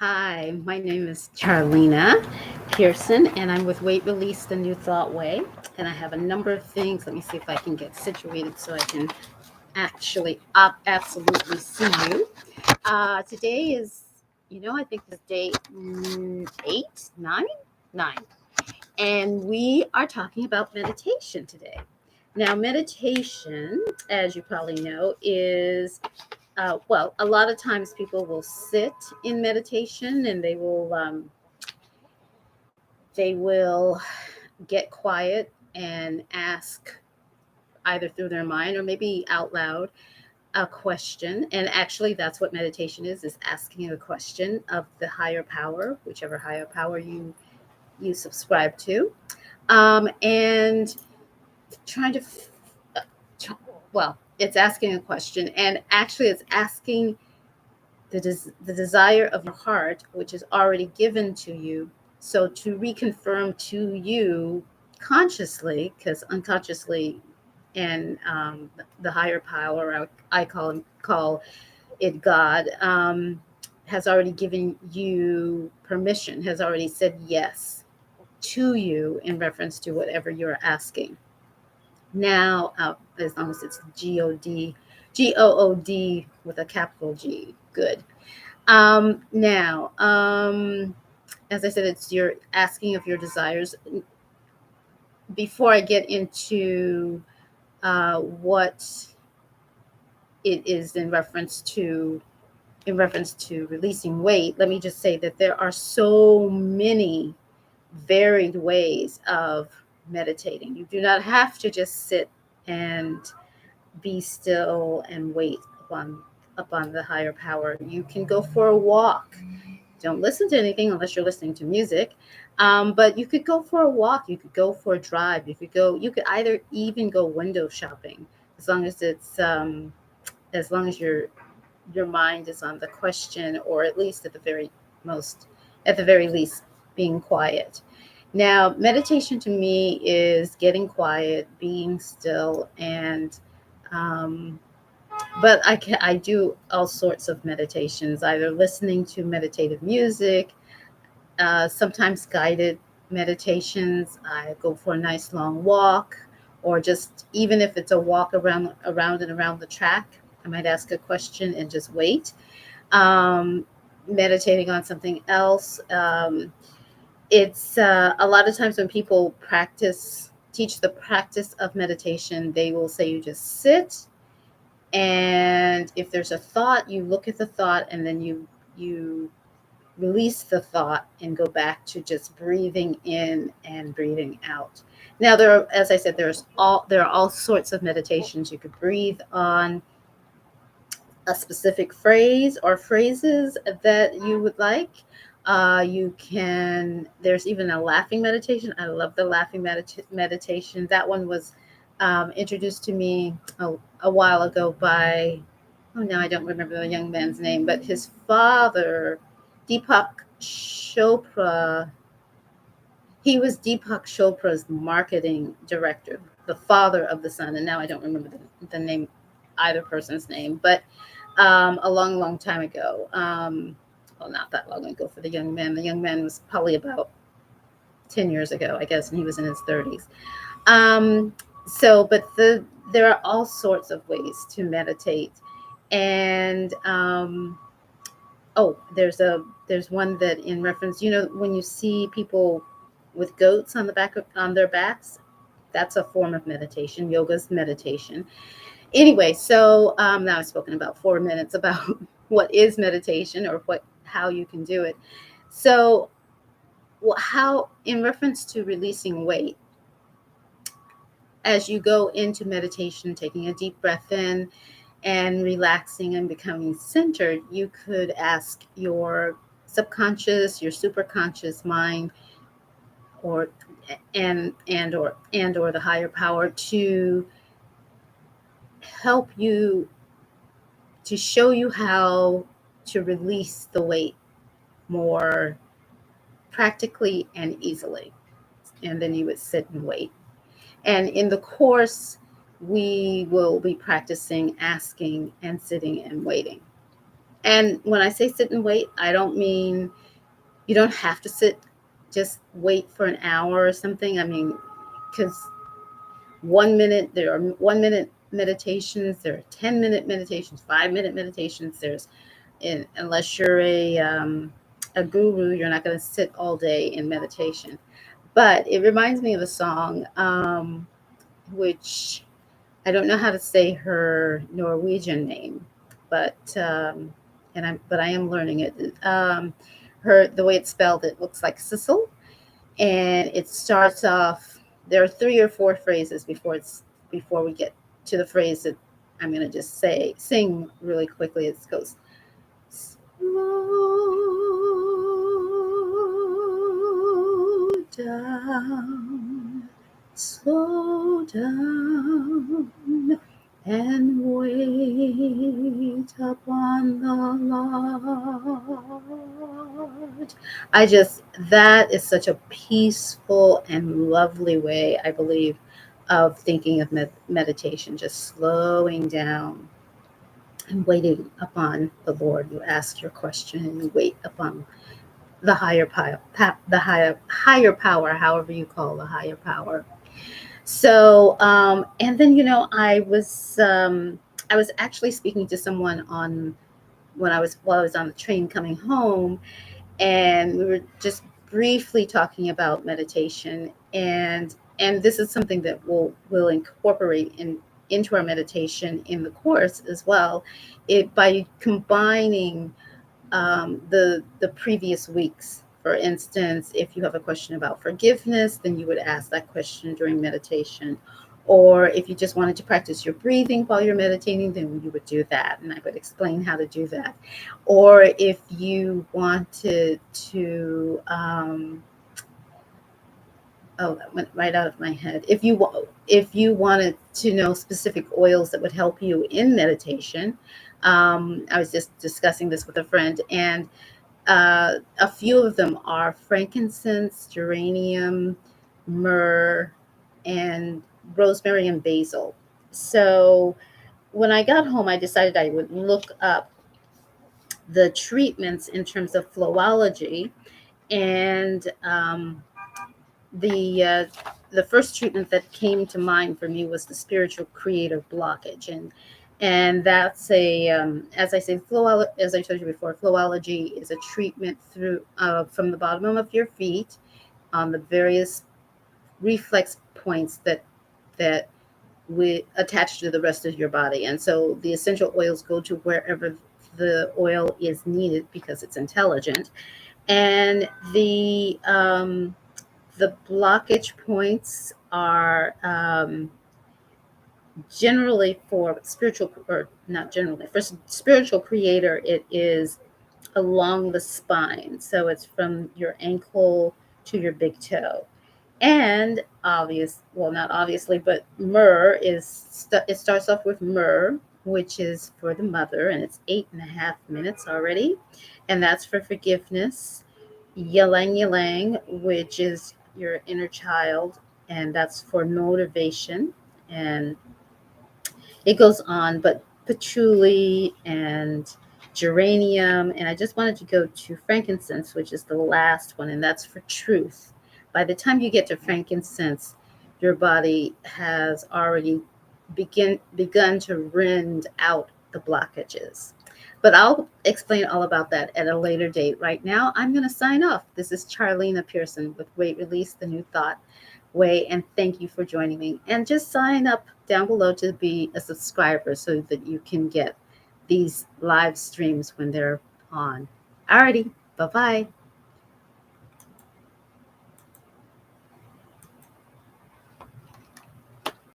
Hi, my name is Charlena Pearson, and I'm with Weight Release the New Thought Way. And I have a number of things. Let me see if I can get situated so I can actually absolutely see you. Today is, I think this day eight, nine, nine. And we are talking about meditation today. Now, meditation, as you probably know, is a lot of times people will sit in meditation and they will get quiet and ask either through their mind or maybe out loud a question. And actually, that's what meditation is asking a question of the higher power, whichever higher power you subscribe to, and trying to it's asking a question, and actually it's asking the desire of your heart, which is already given to you. So to reconfirm to you consciously, because unconsciously, and the higher power, I call it God, has already given you permission, has already said yes to you in reference to whatever you're asking. Now, as long as it's GOD with a capital G, good. Now, as I said, it's you're asking of your desires. Before I get into what it is in reference to releasing weight, let me just say that there are so many varied ways of meditating. You do not have to just sit and be still and wait upon the higher power. You can go for a walk. Don't listen to anything unless you're listening to music. But you could go for a walk. You could go for a drive. You could either even go window shopping, as long as your mind is on the question, or at least at the very least, being quiet. Now, meditation to me is getting quiet, being still, and um, but I do all sorts of meditations, either listening to meditative music, sometimes guided meditations. I go for a nice long walk, or just even if it's a walk around the track, I might ask a question and just wait. Um, Meditating on something else. It's a lot of times when people teach the practice of meditation, they will say you just sit, and if there's a thought, you look at the thought, and then you release the thought and go back to just breathing in and breathing out. Now, as I said, there are all sorts of meditations. You could breathe on a specific phrase or phrases that you would like. You can. There's even a laughing meditation. I love the laughing meditation. That one was introduced to me a while ago by, oh, now I don't remember the young man's name, but his father, Deepak Chopra. He was Deepak Chopra's marketing director, the father of the son, and now I don't remember the name, either person's name, but a long, long time ago. Well, not that long ago for the young man. The young man was probably about 10 years ago, I guess, and he was in his 30s. Um, but there are all sorts of ways to meditate. And there's one that, in reference, when you see people with goats on their backs, that's a form of meditation. Yoga's meditation. Anyway, so now I've spoken about 4 minutes about what is meditation, or how you can do it. So, how, in reference to releasing weight, as you go into meditation, taking a deep breath in and relaxing and becoming centered, you could ask your subconscious, your superconscious mind, or or the higher power, to help you, to show you how to release the weight more practically and easily. And then you would sit and wait. And in the course, we will be practicing asking and sitting and waiting. And when I say sit and wait, I don't mean you don't have to sit, just wait for an hour or something. I mean, because 1 minute, there are 1 minute meditations, there are 10-minute meditations, 5 minute meditations. Unless you're a guru, you're not going to sit all day in meditation. But it reminds me of a song, which I don't know how to say her Norwegian name, but but I am learning it. The way it's spelled, it looks like Sissel, and it starts off. There are 3 or 4 phrases before we get to the phrase that I'm going to just sing really quickly. It goes, slow down, and wait upon the Lord. That is such a peaceful and lovely way, I believe, of thinking of meditation, just slowing down and waiting upon the Lord. You ask your question and you wait upon the higher power, however you call the higher power. So, and then I was actually speaking to someone on while I was on the train coming home, and we were just briefly talking about meditation, and this is something that we'll incorporate into our meditation in the course as well, it by combining the previous weeks. For instance, if you have a question about forgiveness, then you would ask that question during meditation. Or if you just wanted to practice your breathing while you're meditating, then you would do that, and I would explain how to do that. Or if you wanted to, oh, that went right out of my head. If you wanted to know specific oils that would help you in meditation, I was just discussing this with a friend, and a few of them are frankincense, geranium, myrrh, and rosemary and basil. So when I got home, I decided I would look up the treatments in terms of flowology, and the uh, the first treatment that came to mind for me was the spiritual creator blockage, and that's as I say, as I told you before, flowology is a treatment through from the bottom of your feet on the various reflex points that we attach to the rest of your body, and so the essential oils go to wherever the oil is needed because it's intelligent, and the blockage points are generally for spiritual, or not generally, for spiritual creator, it is along the spine. So it's from your ankle to your big toe. And well, not obviously, but myrrh it starts off with myrrh, which is for the mother, and it's 8.5 minutes already. And that's for forgiveness. Ylang ylang, which is your inner child, and that's for motivation. And it goes on, but patchouli and geranium, and I just wanted to go to frankincense, which is the last one, and that's for truth. By the time you get to frankincense, your body has already begun to rend out the blockages. But I'll explain all about that at a later date. Right now, I'm going to sign off. This is Charlena Pearson with Weight Release, the New Thought Way, and thank you for joining me. And just sign up down below to be a subscriber so that you can get these live streams when they're on. Alrighty, bye-bye.